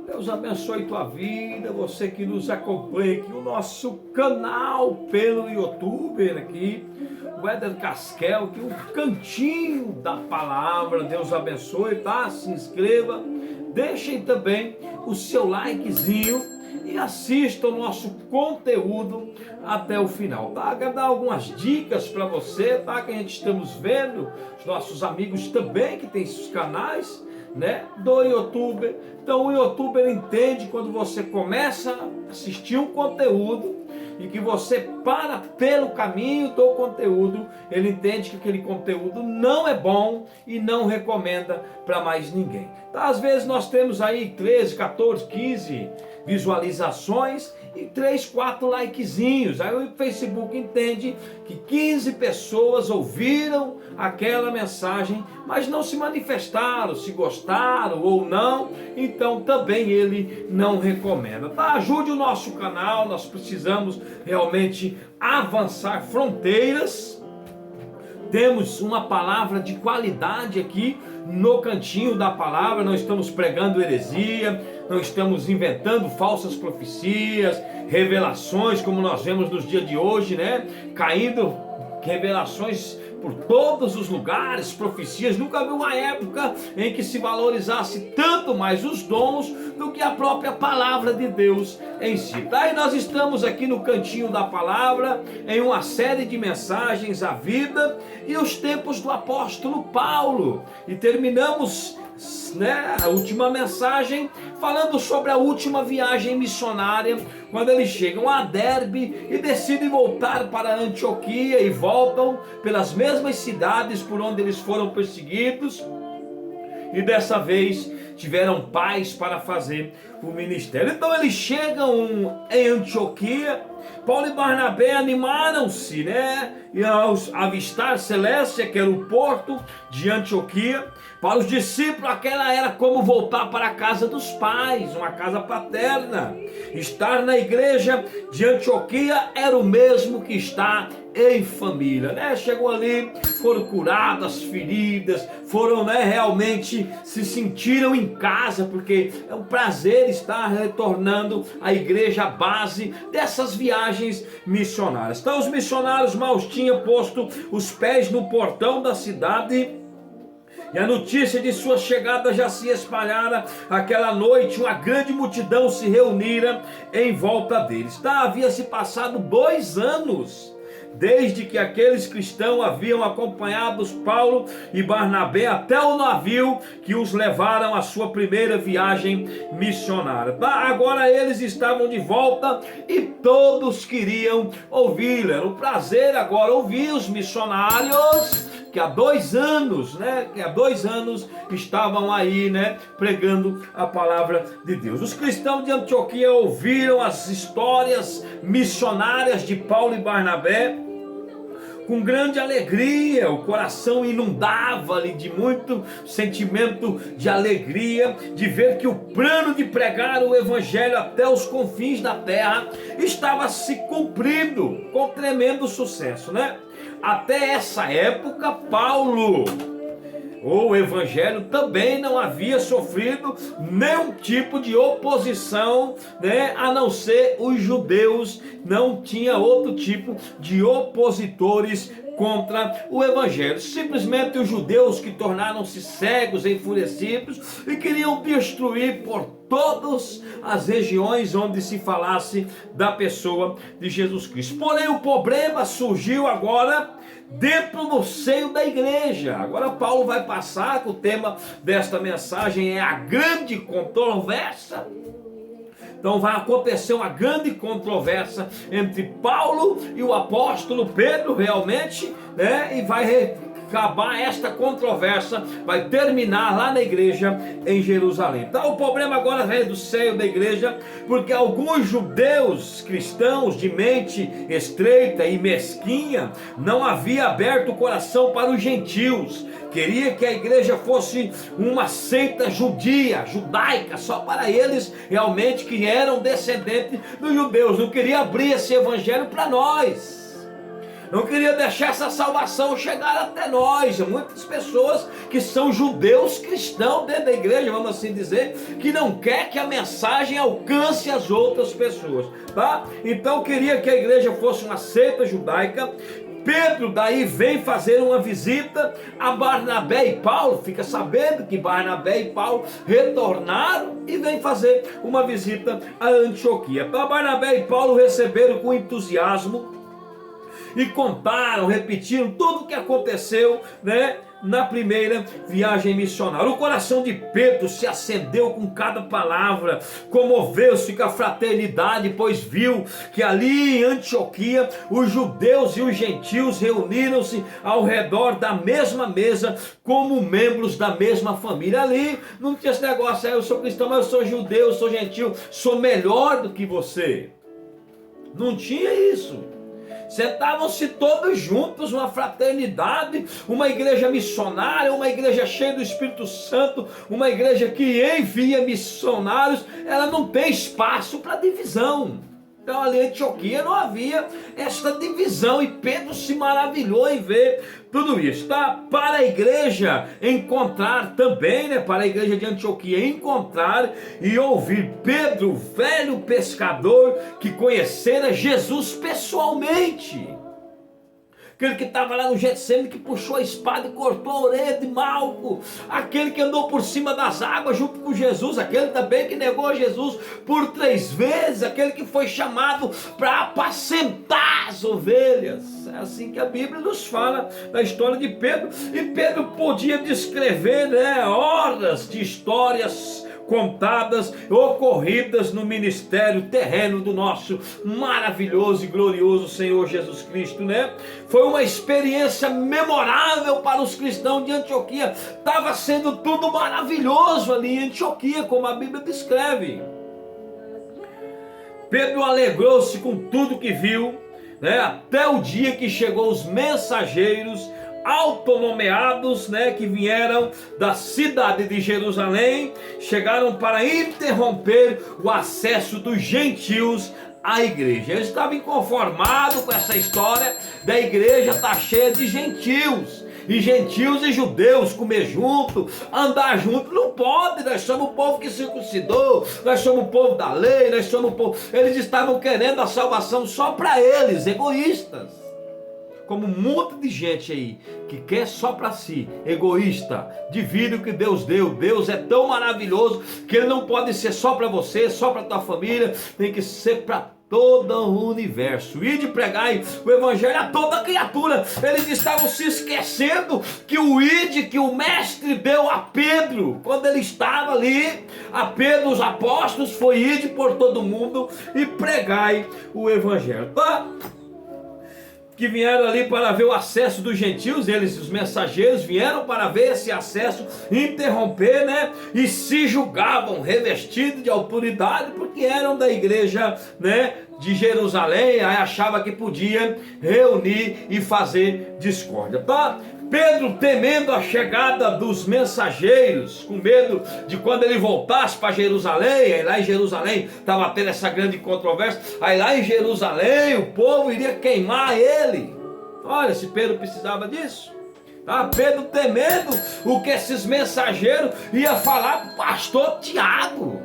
Deus abençoe tua vida, você que nos acompanha aqui, o nosso canal pelo YouTube aqui, o Éder Casquel, aqui o cantinho da palavra. Deus abençoe, tá? Se inscreva, deixem também o seu likezinho e assista o nosso conteúdo até o final, tá? Quero dar algumas dicas para você, tá? Que a gente estamos vendo, os nossos amigos também que tem esses canais, né, do YouTube. Então o YouTube ele entende quando você começa a assistir um conteúdo e que você para pelo caminho do conteúdo, ele entende que aquele conteúdo não é bom e não recomenda para mais ninguém. Então, às vezes nós temos aí 13, 14, 15 visualizações e 3, 4 likezinhos. Aí o Facebook entende que 15 pessoas ouviram aquela mensagem, mas não se manifestaram, se gostaram ou não, então também ele não recomenda. Tá? Ajude o nosso canal, nós precisamos realmente avançar fronteiras. Temos uma palavra de qualidade aqui no cantinho da palavra, não estamos pregando heresia, não estamos inventando falsas profecias, revelações como nós vemos nos dias de hoje, né? Caindo revelações por todos os lugares, profecias. Nunca vi uma época em que se valorizasse tanto mais os dons do que a própria palavra de Deus em si. Daí nós estamos aqui no cantinho da palavra, em uma série de mensagens, a vida e os tempos do apóstolo Paulo. E terminamos, né, a última mensagem falando sobre a última viagem missionária, quando eles chegam a Derbe e decidem voltar para Antioquia e voltam pelas mesmas cidades por onde eles foram perseguidos, e dessa vez tiveram paz para fazer o ministério. Então eles chegam em Antioquia. Paulo e Barnabé animaram-se, né? E ao avistar Seleucia, que era o porto de Antioquia, para os discípulos aquela era como voltar para a casa dos pais, uma casa paterna. Estar na igreja de Antioquia era o mesmo que estar em família, né? Chegou ali, foram curadas feridas, foram, né, realmente se sentiram em casa, porque é um prazer estar retornando à igreja, à base dessas viagens missionárias. Então os missionários mal tinham posto os pés no portão da cidade, e a notícia de sua chegada já se espalhara. Aquela noite uma grande multidão se reunira em volta deles. Havia se passado 2 anos desde que aqueles cristãos haviam acompanhado Paulo e Barnabé até o navio que os levaram à sua primeira viagem missionária. Agora eles estavam de volta e todos queriam ouvir. Era um prazer agora ouvir os missionários que há 2 anos, né, estavam aí, né, pregando a palavra de Deus. Os cristãos de Antioquia ouviram as histórias missionárias de Paulo e Barnabé com grande alegria. O coração inundava-lhe de muito sentimento de alegria de ver que o plano de pregar o evangelho até os confins da terra estava se cumprindo com tremendo sucesso, né? Até essa época, Paulo, o evangelho, também não havia sofrido nenhum tipo de oposição, né, a não ser os judeus. Não tinha outro tipo de opositores contra o evangelho. Simplesmente os judeus que tornaram-se cegos, enfurecidos e queriam destruir por todas as regiões onde se falasse da pessoa de Jesus Cristo. Porém o problema surgiu agora dentro do seio da igreja. Agora Paulo vai passar, que o tema desta mensagem é a grande controvérsia. Então vai acontecer uma grande controvérsia entre Paulo e o apóstolo Pedro, realmente, né? E vai acabar esta controvérsia, vai terminar lá na igreja em Jerusalém. Então o problema agora vem do seio da igreja, porque alguns judeus cristãos de mente estreita e mesquinha não haviam aberto o coração para os gentios. Queria que a igreja fosse uma seita judia, judaica, só para eles realmente que eram descendentes dos judeus. Não queria abrir esse evangelho para nós. não queria deixar essa salvação chegar até nós. Muitas pessoas que são judeus cristãos dentro da igreja, vamos assim dizer, que não quer que a mensagem alcance as outras pessoas, tá? Então queria que a igreja fosse uma seita judaica. Pedro daí vem fazer uma visita a Barnabé e Paulo, fica sabendo que Barnabé e Paulo retornaram e vem fazer uma visita a Antioquia. Então Barnabé e Paulo receberam com entusiasmo e contaram, repetiram tudo o que aconteceu, né, na primeira viagem missionária. O coração de Pedro se acendeu com cada palavra, comoveu-se com a fraternidade, pois viu que ali em Antioquia os judeus e os gentios reuniram-se ao redor da mesma mesa como membros da mesma família. Ali não tinha esse negócio, eu sou cristão, mas eu sou judeu, eu sou gentil, sou melhor do que você. Não tinha isso. Sentavam-se todos juntos, uma fraternidade, uma igreja missionária, uma igreja cheia do Espírito Santo, uma igreja que envia missionários. Ela não tem espaço para divisão. Então ali em Antioquia não havia esta divisão, e Pedro se maravilhou em ver tudo isso, tá? Para a igreja encontrar também, né? Para a igreja de Antioquia encontrar e ouvir Pedro, velho pescador, que conhecera Jesus pessoalmente. Aquele que estava lá no Getsemane, que puxou a espada e cortou a orelha de Malco. Aquele que andou por cima das águas junto com Jesus. Aquele também que negou Jesus por 3 vezes. Aquele que foi chamado para apacentar as ovelhas. É assim que a Bíblia nos fala da história de Pedro. E Pedro podia descrever, né, horas de histórias contadas, ocorridas no ministério terreno do nosso maravilhoso e glorioso Senhor Jesus Cristo, né? Foi uma experiência memorável para os cristãos de Antioquia. Estava sendo tudo maravilhoso ali em Antioquia, como a Bíblia descreve. Pedro alegrou-se com tudo que viu, né? Até o dia que chegou os mensageiros autonomeados, né, que vieram da cidade de Jerusalém, chegaram para interromper o acesso dos gentios à igreja. Eles estavam inconformados com essa história da igreja estar cheia de gentios. E gentios e judeus comer junto, andar junto, não pode. Nós somos o povo que circuncidou, nós somos o povo da lei, nós somos o povo. Eles estavam querendo a salvação só para eles, egoístas. Como um monte de gente aí que quer só para si, egoísta, divide o que Deus deu. Deus é tão maravilhoso que ele não pode ser só para você, só para tua família, tem que ser para todo o universo. E de pregar o evangelho a toda criatura. Eles estavam se esquecendo que o ide que o mestre deu a Pedro, quando ele estava ali, a Pedro, os apóstolos, foi ide por todo mundo e pregai o evangelho, tá? Que vieram ali para ver o acesso dos gentios, eles, os mensageiros, vieram para ver esse acesso, interromper, né? E se julgavam revestidos de autoridade, porque eram da igreja, né, de Jerusalém, aí achava que podia reunir e fazer discórdia, tá? Pedro, temendo a chegada dos mensageiros, com medo de quando ele voltasse para Jerusalém, aí lá em Jerusalém estava tendo essa grande controvérsia, aí lá em Jerusalém o povo iria queimar ele. Olha, se Pedro precisava disso. Tá? Pedro temendo o que esses mensageiros iam falar para o pastor Tiago.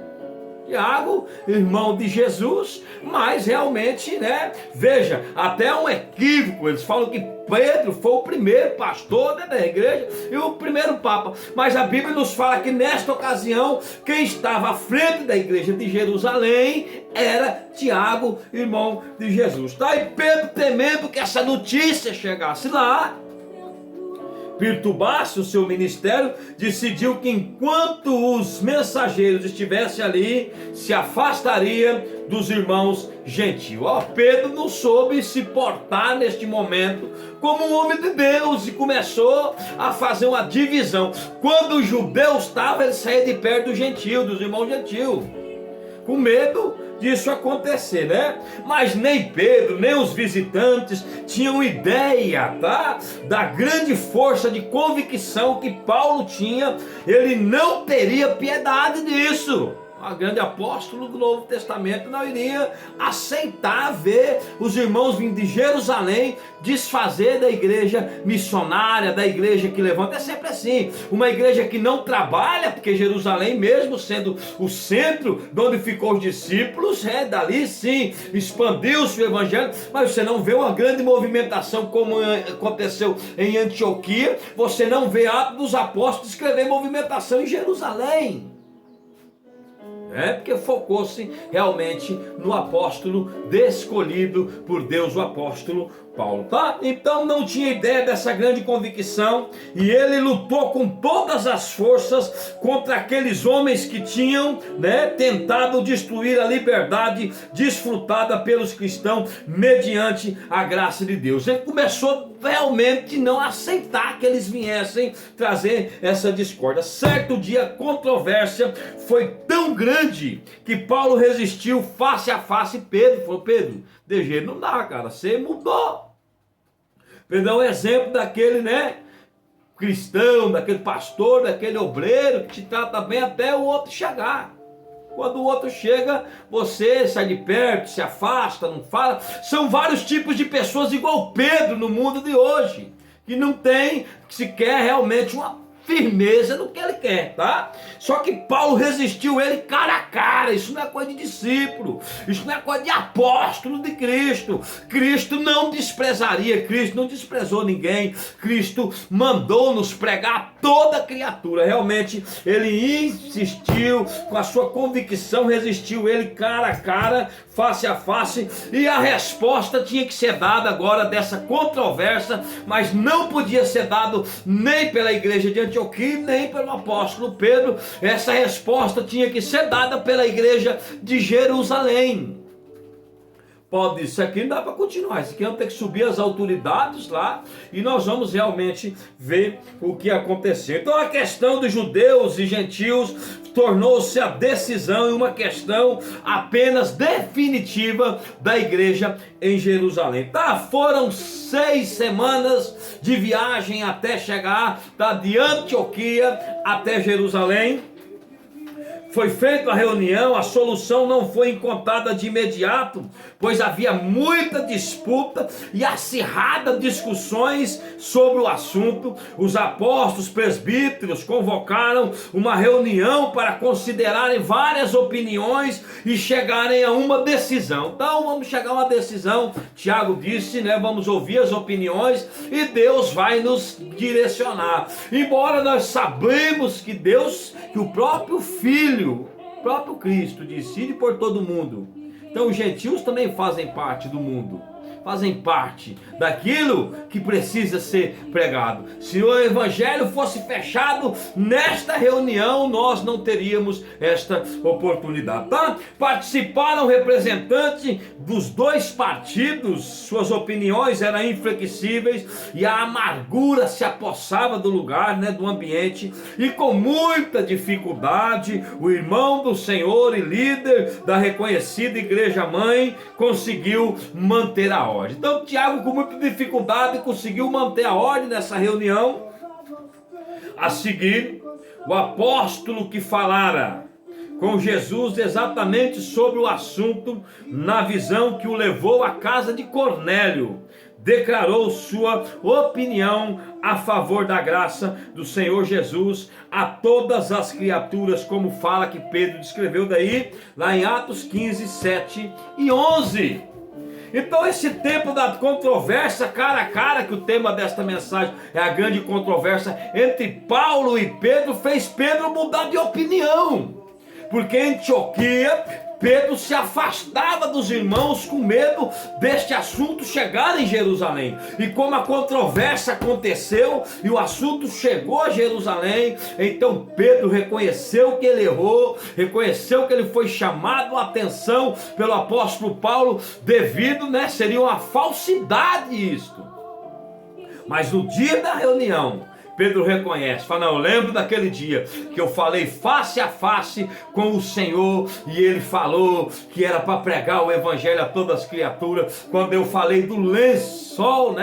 Tiago, irmão de Jesus, mas realmente, né, veja, até um equívoco, eles falam que Pedro foi o primeiro pastor, né, da igreja e o primeiro papa, mas a Bíblia nos fala que nesta ocasião, quem estava à frente da igreja de Jerusalém era Tiago, irmão de Jesus, tá? E Pedro, temendo que essa notícia chegasse lá, perturbasse o seu ministério, decidiu que enquanto os mensageiros estivessem ali, se afastaria dos irmãos gentios. Pedro não soube se portar neste momento como um homem de Deus e começou a fazer uma divisão. Quando os judeus estavam, ele saía de perto dos gentios, dos irmãos gentios, com medo disso acontecer, né? Mas nem Pedro, nem os visitantes tinham ideia, tá? Da grande força de convicção que Paulo tinha. Ele não teria piedade disso. grande apóstolo do Novo Testamento, não iria aceitar ver os irmãos vindo de Jerusalém desfazer da igreja missionária, da igreja que levanta. É sempre assim, uma igreja que não trabalha, porque Jerusalém, mesmo sendo o centro de onde ficou os discípulos, dali sim expandiu-se o evangelho, mas você não vê uma grande movimentação como aconteceu em Antioquia. Você não vê Atos dos Apóstolos escrever movimentação em Jerusalém. Porque focou-se realmente no apóstolo escolhido por Deus, o apóstolo Paulo, tá? Então não tinha ideia dessa grande convicção, e ele lutou com todas as forças contra aqueles homens que tinham, tentado destruir a liberdade desfrutada pelos cristãos mediante a graça de Deus. Ele começou realmente não aceitar que eles viessem trazer essa discórdia. Certo dia a controvérsia foi tão grande que Paulo resistiu face a face. Pedro falou: Pedro, de jeito não dá, cara, você mudou. Pedro é um exemplo daquele, cristão, daquele pastor, daquele obreiro que te trata bem até o outro chegar. Quando o outro chega, você sai de perto, se afasta, não fala. São vários tipos de pessoas igual Pedro no mundo de hoje, que não tem sequer realmente uma firmeza no que ele quer, tá? Só que Paulo resistiu ele cara a cara. Isso não é coisa de discípulo, isso não é coisa de apóstolo de Cristo. Cristo não desprezaria, Cristo não desprezou ninguém. Cristo mandou nos pregar toda criatura. Realmente ele insistiu com a sua convicção, resistiu ele cara a cara, face a face, e a resposta tinha que ser dada agora dessa controvérsia, mas não podia ser dado nem pela igreja de Antioquia, nem pelo apóstolo Pedro. Essa resposta tinha que ser dada pela igreja de Jerusalém. Paulo disse: isso aqui não dá para continuar, isso aqui vamos ter que subir as autoridades lá, e nós vamos realmente ver o que aconteceu. Então a questão dos judeus e gentios tornou-se a decisão e uma questão apenas definitiva da igreja em Jerusalém. Foram 6 semanas de viagem até chegar de Antioquia até Jerusalém. Foi feita a reunião, a solução não foi encontrada de imediato, pois havia muita disputa e acirradas discussões sobre o assunto. Os apóstolos, presbíteros convocaram uma reunião para considerarem várias opiniões e chegarem a uma decisão. Então vamos chegar a uma decisão. Tiago disse, vamos ouvir as opiniões e Deus vai nos direcionar. Embora nós sabemos que que o próprio Filho, o próprio Cristo decide por todo mundo. Então os gentios também fazem parte do mundo, fazem parte daquilo que precisa ser pregado. Se o evangelho fosse fechado nesta reunião, nós não teríamos esta oportunidade, tá? Participaram representantes dos 2 partidos, suas opiniões eram inflexíveis e a amargura se apossava do lugar, do ambiente, e com muita dificuldade o irmão do Senhor e líder da reconhecida igreja mãe conseguiu manter a ordem. Então Tiago, com muita dificuldade, conseguiu manter a ordem nessa reunião. A seguir, o apóstolo que falara com Jesus exatamente sobre o assunto, na visão que o levou à casa de Cornélio, declarou sua opinião a favor da graça do Senhor Jesus a todas as criaturas, como fala que Pedro descreveu daí, lá em Atos 15, 7 e 11. Então esse tempo da controvérsia cara a cara, que o tema desta mensagem é a grande controvérsia entre Paulo e Pedro, fez Pedro mudar de opinião, porque em Antioquia Pedro se afastava dos irmãos com medo deste assunto chegar em Jerusalém. E como a controvérsia aconteceu e o assunto chegou a Jerusalém, então Pedro reconheceu que ele errou, reconheceu que ele foi chamado a atenção pelo apóstolo Paulo devido, seria uma falsidade isto. Mas no dia da reunião, Pedro reconhece, fala: não, eu lembro daquele dia que eu falei face a face com o Senhor e ele falou que era para pregar o evangelho a todas as criaturas. Quando eu falei do lençol,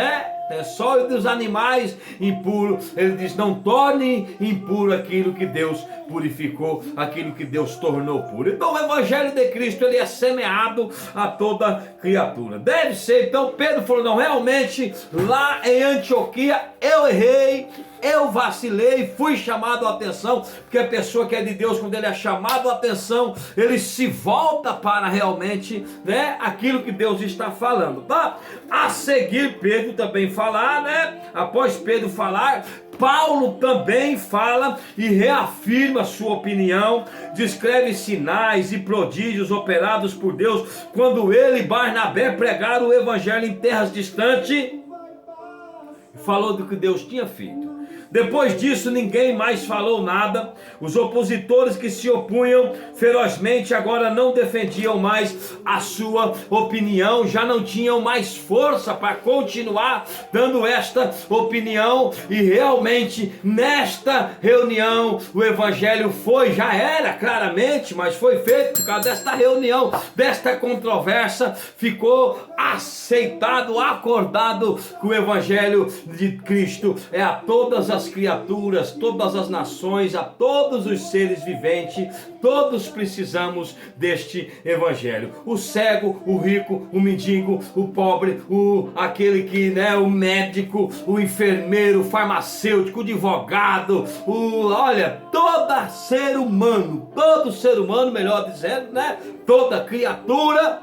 só dos animais impuro. Ele diz: não torne impuro aquilo que Deus purificou, aquilo que Deus tornou puro. Então o evangelho de Cristo, ele é semeado a toda criatura. Deve ser. Então Pedro falou: não, realmente lá em Antioquia eu errei, eu vacilei, fui chamado a atenção, porque a pessoa que é de Deus, quando ele é chamado a atenção, ele se volta para realmente, né, aquilo que Deus está falando, tá? A seguir Pedro também falar, né? Após Pedro falar, Paulo também fala e reafirma sua opinião, descreve sinais e prodígios operados por Deus quando ele e Barnabé pregaram o evangelho em terras distantes. Falou do que Deus tinha feito. Depois disso ninguém mais falou nada. Os opositores que se opunham ferozmente agora não defendiam mais a sua opinião, já não tinham mais força para continuar dando esta opinião. E realmente nesta reunião o evangelho já era claramente, mas foi feito por causa desta reunião, desta controvérsia, ficou aceitado, acordado que o evangelho de Cristo é a todas as criaturas, todas as nações, a todos os seres viventes. Todos precisamos deste evangelho. O cego, o rico, o mendigo, o pobre, aquele que, né, o médico, o enfermeiro, o farmacêutico, o advogado, olha, todo ser humano, melhor dizendo, né, toda criatura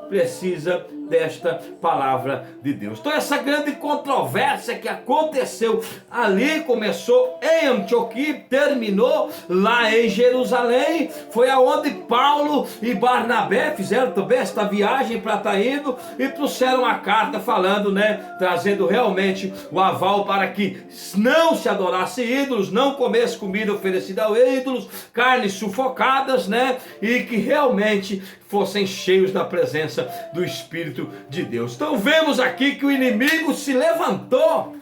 precisa desta palavra de Deus. Então essa grande controvérsia que aconteceu ali, começou em Antioquia, terminou lá em Jerusalém, foi aonde Paulo e Barnabé fizeram também esta viagem para estar indo e trouxeram a carta falando, né, trazendo realmente o aval para que não se adorasse ídolos, não comesse comida oferecida a ídolos, carnes sufocadas, né, e que realmente fossem cheios da presença do Espírito de Deus. Então vemos aqui que o inimigo se levantou,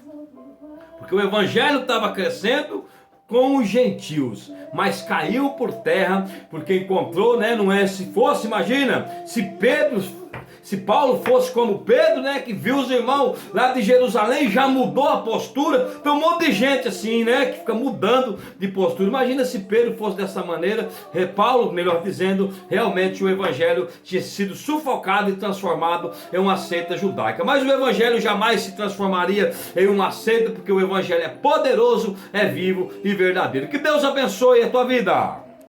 porque o evangelho estava crescendo com os gentios, mas caiu por terra, porque encontrou, né, não é, se fosse, imagina, se Paulo fosse como Pedro, né, que viu os irmãos lá de Jerusalém, já mudou a postura. Tem um monte de gente assim, né, que fica mudando de postura. Imagina se Pedro fosse dessa maneira. Paulo, melhor dizendo, realmente o evangelho tinha sido sufocado e transformado em uma seita judaica. Mas o evangelho jamais se transformaria em uma seita, porque o evangelho é poderoso, é vivo e verdadeiro. Que Deus abençoe a tua vida.